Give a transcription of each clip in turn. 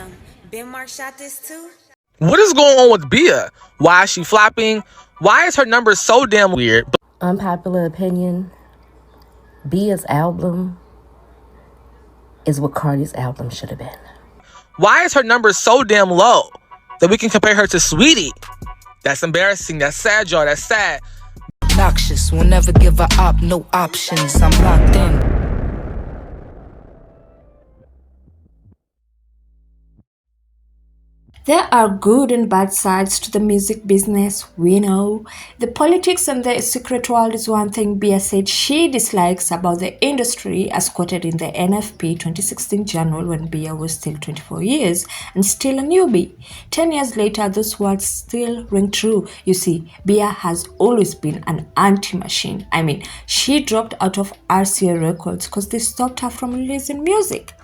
Damn, Ben Mark shot this too? What is going on with Bia? Why is she flopping? Why is her number so damn weird? Unpopular opinion, Bia's album is what Cardi's album should have been. Why is her number so damn low that we can compare her to Sweetie? That's embarrassing. That's sad, y'all. That's sad. Noxious, will never give her up, no options. I'm locked in. There are good and bad sides to the music business, we know. The politics and the secret world is one thing Bia said she dislikes about the industry, as quoted in the NFP 2016 journal when Bia was still 24 years and still a newbie. 10 years later, those words still ring true. You see, Bia has always been an anti-machine. I mean, she dropped out of RCA Records because they stopped her from releasing music.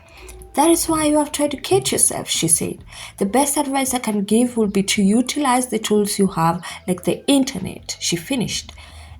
That is why you have to educate yourself, she said. The best advice I can give will be to utilize the tools you have, like the internet, she finished.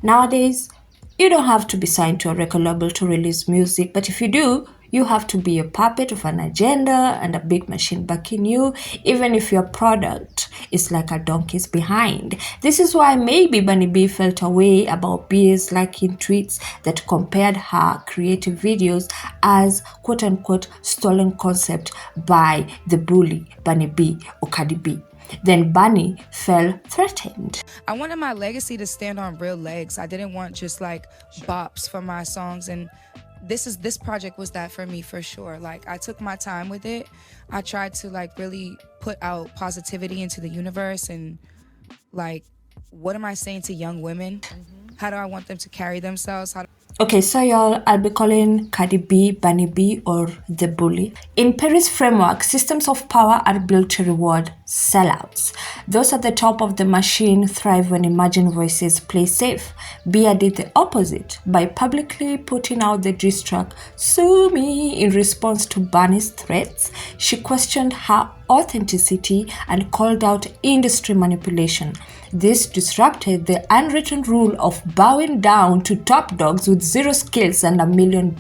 Nowadays, you don't have to be signed to a record label to release music, but if you do, you have to be a puppet of an agenda and a big machine backing you, even if your product is like a donkey's behind. This is why maybe Bunny B felt a way about Bia's liking tweets that compared her creative videos as quote-unquote stolen concept by the bully Bunny B or Cardi B. Then Bunny felt threatened. I wanted my legacy to stand on real legs. I didn't want just like bops for my songs, and this project was that for me for sure. Like, I took my time with it. I tried to like really put out positivity into the universe, and like, what am I saying to young women? How do I want them to carry themselves? Okay, so y'all, I'll be calling Cardi B, Bunny B, or the bully. In Perry's framework, systems of power are built to reward sellouts. Those at the top of the machine thrive when emerging voices play safe. Bia did the opposite by publicly putting out the diss track "Sue Me" in response to Bunny's threats. She questioned her authenticity and called out industry manipulation. This disrupted the unwritten rule of bowing down to top dogs with zero skills and $1 million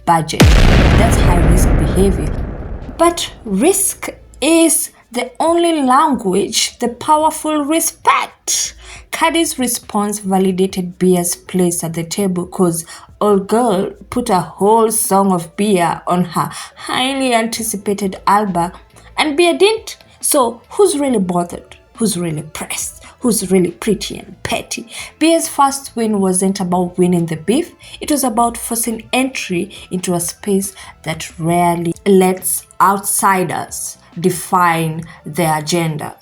budget. That's high-risk behavior. But risk is the only language the powerful respect. Cardi's response validated Bia's place at the table because old girl put a whole song of Bia on her highly anticipated album, and Bia didn't. So who's really bothered? Who's really pressed? Who's really pretty and petty? Bia's first win wasn't about winning the beef. It was about forcing entry into a space that rarely lets outsiders define their agenda.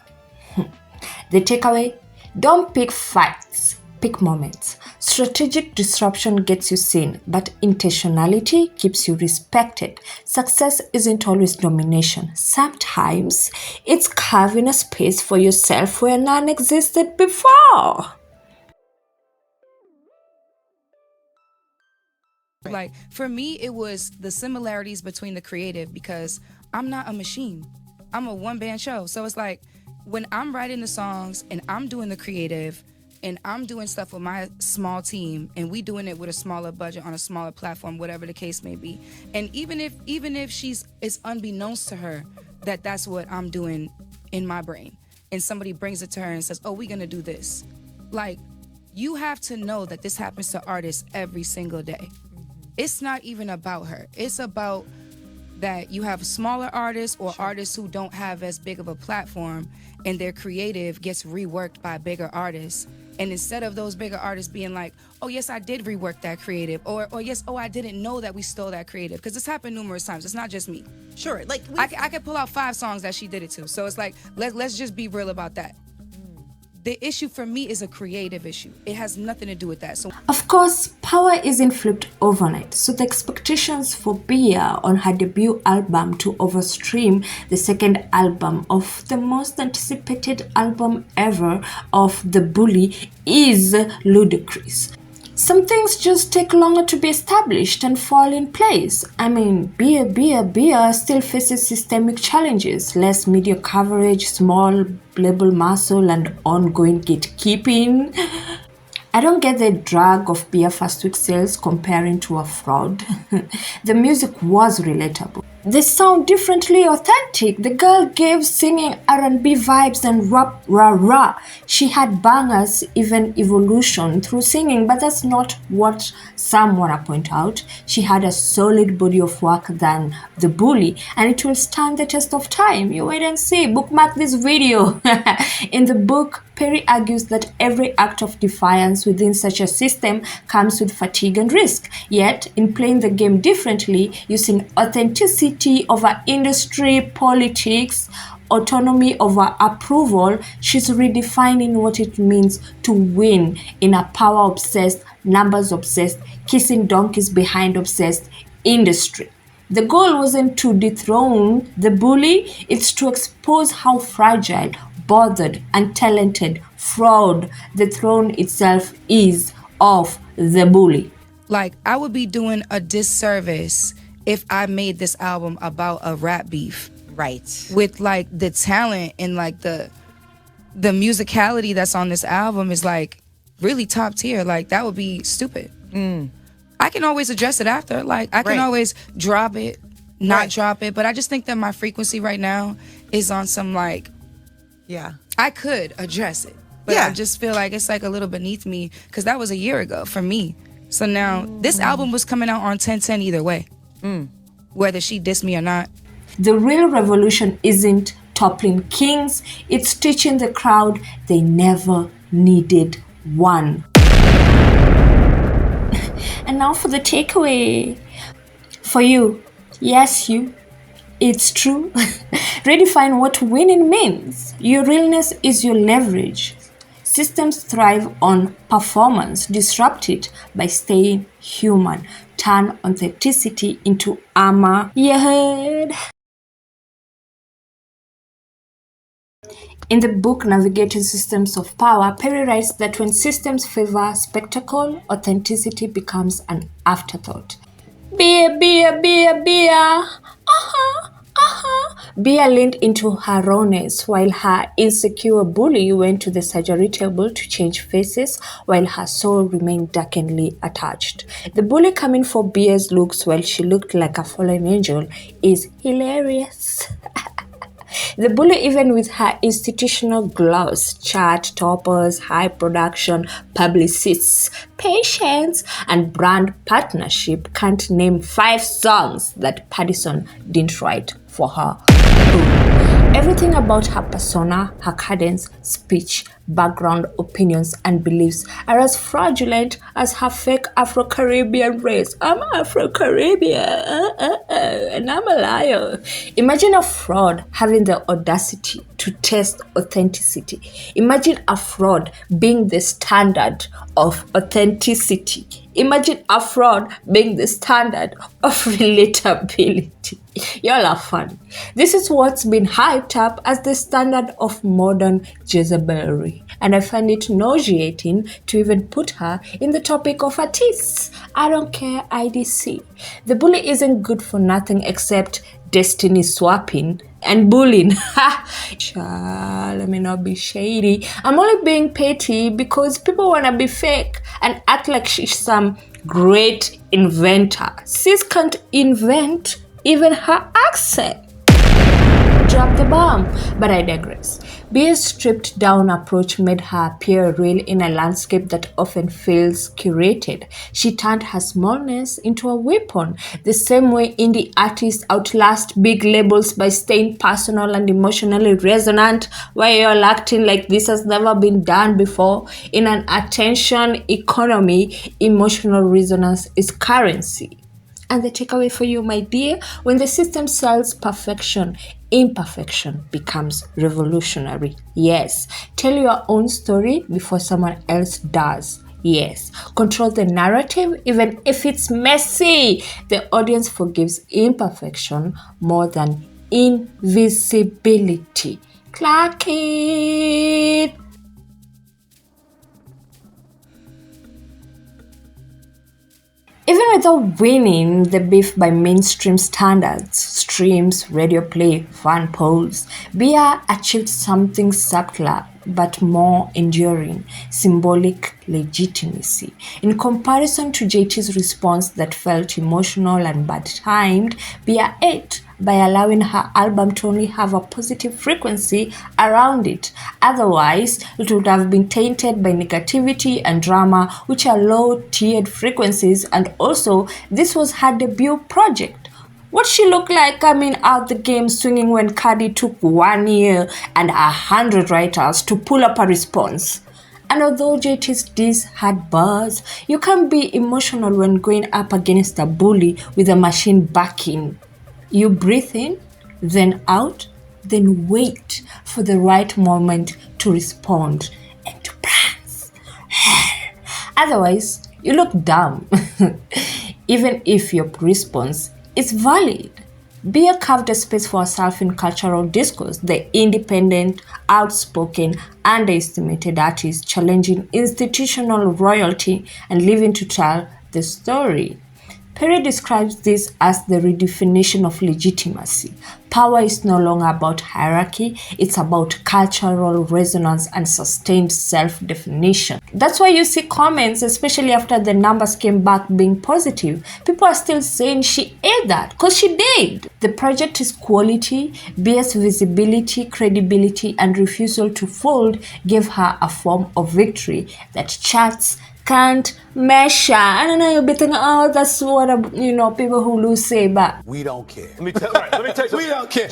The takeaway? Don't pick fights, pick moments. Strategic disruption gets you seen, but intentionality keeps you respected. Success isn't always domination. Sometimes it's carving a space for yourself where none existed before. Like, for me, it was the similarities between the creative, because I'm not a machine. I'm a one-band show. So it's like, when I'm writing the songs and I'm doing the creative and I'm doing stuff with my small team and we doing it with a smaller budget on a smaller platform, whatever the case may be. And even if it's unbeknownst to her that that's what I'm doing in my brain, and somebody brings it to her and says, oh, we're gonna do this. Like, you have to know that this happens to artists every single day. It's not even about her. It's about that you have smaller artists or artists who don't have as big of a platform, and their creative gets reworked by bigger artists. And instead of those bigger artists being like, oh, yes, I did rework that creative, or yes, oh, I didn't know that we stole that creative. Because it's happened numerous times. It's not just me. Sure. Like, I could pull out 5 songs that she did it to. So it's like, let's just be real about that. The issue for me is a creative issue. It has nothing to do with that. So, of course, power isn't flipped overnight. So the expectations for Bia on her debut album to overstream the second album of the most anticipated album ever of The Bully is ludicrous. Some things just take longer to be established and fall in place. I mean, Bia still faces systemic challenges, less media coverage, small label muscle, and ongoing gatekeeping. I don't get the drag of Bia first week sales comparing to a fraud. The music was relatable. They sound differently authentic. The girl gave singing R&B vibes and rap rah. She had bangers, even evolution through singing, but that's not what some wanna point out. She had a solid body of work than The Bully, and it will stand the test of time. You wait and see. Bookmark this video. In the book, Perry argues that every act of defiance within such a system comes with fatigue and risk. Yet, in playing the game differently, using authenticity over industry, politics, autonomy over approval, she's redefining what it means to win in a power-obsessed, numbers-obsessed, kissing donkeys behind obsessed industry. The goal wasn't to dethrone The Bully, it's to expose how fragile, bothered, untalented fraud the throne itself is of The Bully. Like, I would be doing a disservice if I made this album about a rap beef. Right. With like the talent and like the musicality that's on this album is like really top tier. Like, that would be stupid. I can always address it after. Like, I can always drop it, not drop it. But I just think that my frequency right now is on some like, I could address it. But I just feel like it's like a little beneath me because that was a year ago for me. So now this album was coming out on 10/10 either way. Whether she dissed me or not. The real revolution isn't toppling kings, it's teaching the crowd they never needed one. And now for the takeaway. For you, yes you, it's true. Redefine what winning means. Your realness is your leverage. Systems thrive on performance. Disrupt it by staying human. Turn authenticity into armor. You heard? In the book Navigating Systems of Power, Perry writes that when systems favor spectacle, authenticity becomes an afterthought. Beer. Bea leaned into her rawness while her insecure bully went to the surgery table to change faces while her soul remained darkenly attached. The bully coming for Bea's looks while she looked like a fallen angel is hilarious. The bully, even with her institutional gloves, chart toppers, high production, publicists, patience, and brand partnership, can't name 5 songs that Paddison didn't write for her. Everything about her persona, her cadence, speech, background, opinions, and beliefs are as fraudulent as her fake Afro-Caribbean race. I'm Afro-Caribbean, and I'm a liar. Imagine a fraud having the audacity to test authenticity. Imagine a fraud being the standard of authenticity. Imagine a fraud being the standard of relatability. Y'all are fun. This is what's been hyped up as the standard of modern Jezebelry. And I find it nauseating to even put her in the topic of artists. I don't care, IDC. The bully isn't good for nothing except destiny swapping and bullying. Let me not be shady. I'm only being petty because people want to be fake and act like she's some great inventor. Sis can't invent even her accent. Drop the bomb, but I digress. Bea's stripped down approach made her appear real in a landscape that often feels curated. She turned her smallness into a weapon, the same way indie artists outlast big labels by staying personal and emotionally resonant, while you're acting like this has never been done before. In an attention economy, emotional resonance is currency. And the takeaway for you, my dear, when the system sells perfection, imperfection becomes revolutionary. Yes, tell your own story before someone else does. Yes, control the narrative even if it's messy. The audience forgives imperfection more than invisibility. Clock it! Even without winning the beef by mainstream standards, streams, radio play, fan polls, Bea achieved something subtler but more enduring, symbolic legitimacy. In comparison to JT's response that felt emotional and bad-timed, Bia ate by allowing her album to only have a positive frequency around it. Otherwise, it would have been tainted by negativity and drama, which are low-tiered frequencies, and also, this was her debut project. What she looked like coming out the game swinging when Cardi took 1 year and 100 writers to pull up a response. And although JT's DISS had bars, you can't be emotional when going up against a bully with a machine backing. You breathe in, then out, then wait for the right moment to respond and to prance. Otherwise, you look dumb, even if your response is valid. Bia carved a space for herself in cultural discourse, the independent, outspoken, underestimated artist challenging institutional royalty and living to tell the story. Perry describes this as the redefinition of legitimacy. Power is no longer about hierarchy, it's about cultural resonance and sustained self-definition. That's why you see comments, especially after the numbers came back being positive. People are still saying she ate that, because she did. The project is quality, Bia's visibility, credibility, and refusal to fold gave her a form of victory that charts can't measure. I don't know, you'll be thinking, oh, that's what people who lose say, but we don't care. Let me tell you, we don't care.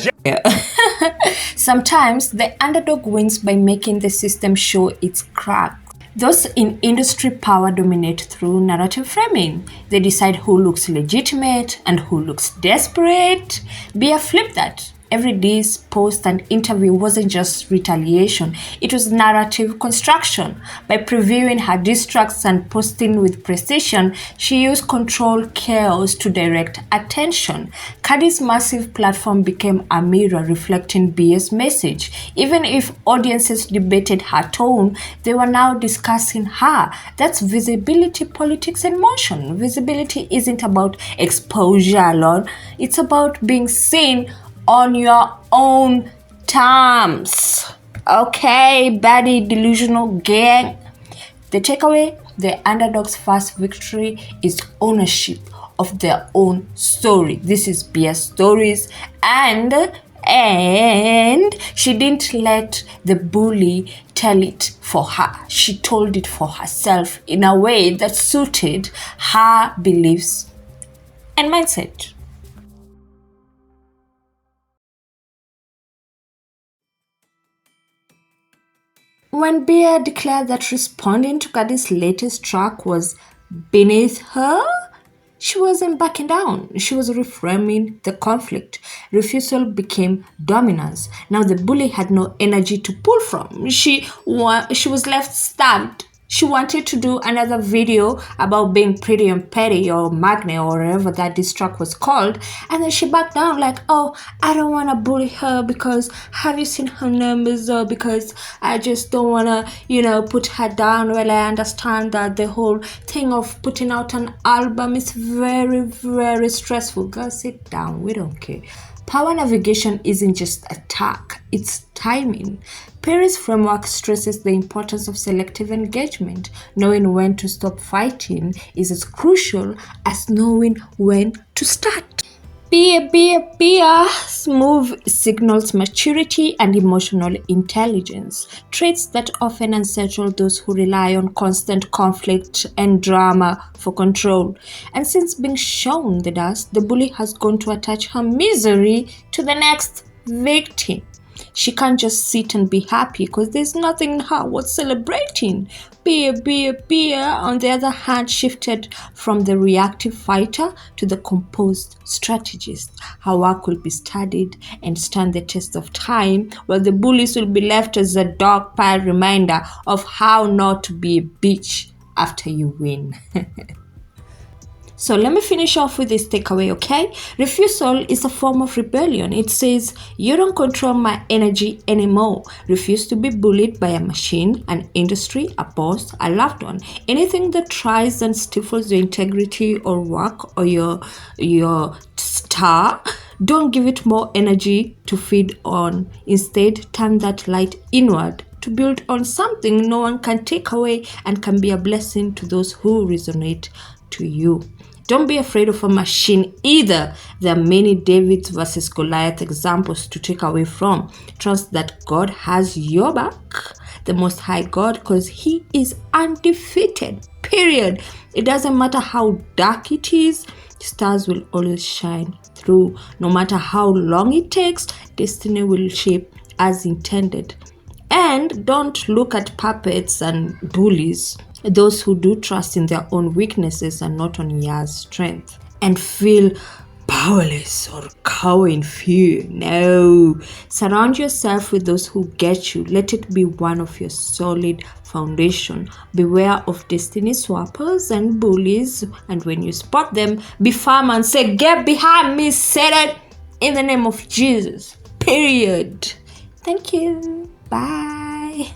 Sometimes the underdog wins by making the system show its crack. Those in industry power dominate through narrative framing. They decide who looks legitimate and who looks desperate. Bia flipped that. Every diss, post, and interview wasn't just retaliation, it was narrative construction. By previewing her diss tracks and posting with precision, she used controlled chaos to direct attention. Cardi's massive platform became a mirror reflecting Bia's message. Even if audiences debated her tone, they were now discussing her. That's visibility, politics, and motion. Visibility isn't about exposure alone, it's about being seen on your own terms. Okay, baddie delusional gang. The takeaway, the underdog's first victory is ownership of their own story. This is Bia's stories, and she didn't let the bully tell it for her. She told it for herself in a way that suited her beliefs and mindset. When Bia declared that responding to Cardi's latest track was beneath her, she wasn't backing down. She was reframing the conflict. Refusal became dominance. Now the bully had no energy to pull from. She was left stunned. She wanted to do another video about being pretty and petty or magne or whatever that diss track was called. And then she backed down like, oh, I don't want to bully her because have you seen her numbers, or because I just don't want to, put her down. Well, I understand that the whole thing of putting out an album is very, very stressful. Girl, sit down. We don't care. Power navigation isn't just attack, it's timing. Perry's framework stresses the importance of selective engagement. Knowing when to stop fighting is as crucial as knowing when to start. Bia's move signals maturity and emotional intelligence, traits that often unsettle those who rely on constant conflict and drama for control. And since being shown the dust, the bully has gone to attach her misery to the next victim. She can't just sit and be happy because there's nothing in her worth celebrating. Bia, on the other hand, shifted from the reactive fighter to the composed strategist. Her work will be studied and stand the test of time, while the bullies will be left as a dog pile reminder of how not to be a bitch after you win. So let me finish off with this takeaway, okay? Refusal is a form of rebellion. It says, you don't control my energy anymore. Refuse to be bullied by a machine, an industry, a boss, a loved one. Anything that tries and stifles your integrity or work or your star, don't give it more energy to feed on. Instead, turn that light inward to build on something no one can take away and can be a blessing to those who resonate to you. Don't be afraid of a machine either. There are many David versus Goliath examples to take away from. Trust that God has your back, the Most High God, because He is undefeated, period. It doesn't matter how dark it is, stars will always shine through. No matter how long it takes, destiny will shape as intended. And don't look at puppets and bullies, those who do trust in their own weaknesses and not on Yah's strength, and feel powerless or cower in fear. No. Surround yourself with those who get you. Let it be one of your solid foundation. Beware of destiny swappers and bullies, and when you spot them, be firm and say, "Get behind me, Satan, in the name of Jesus." Period. Thank you. Bye.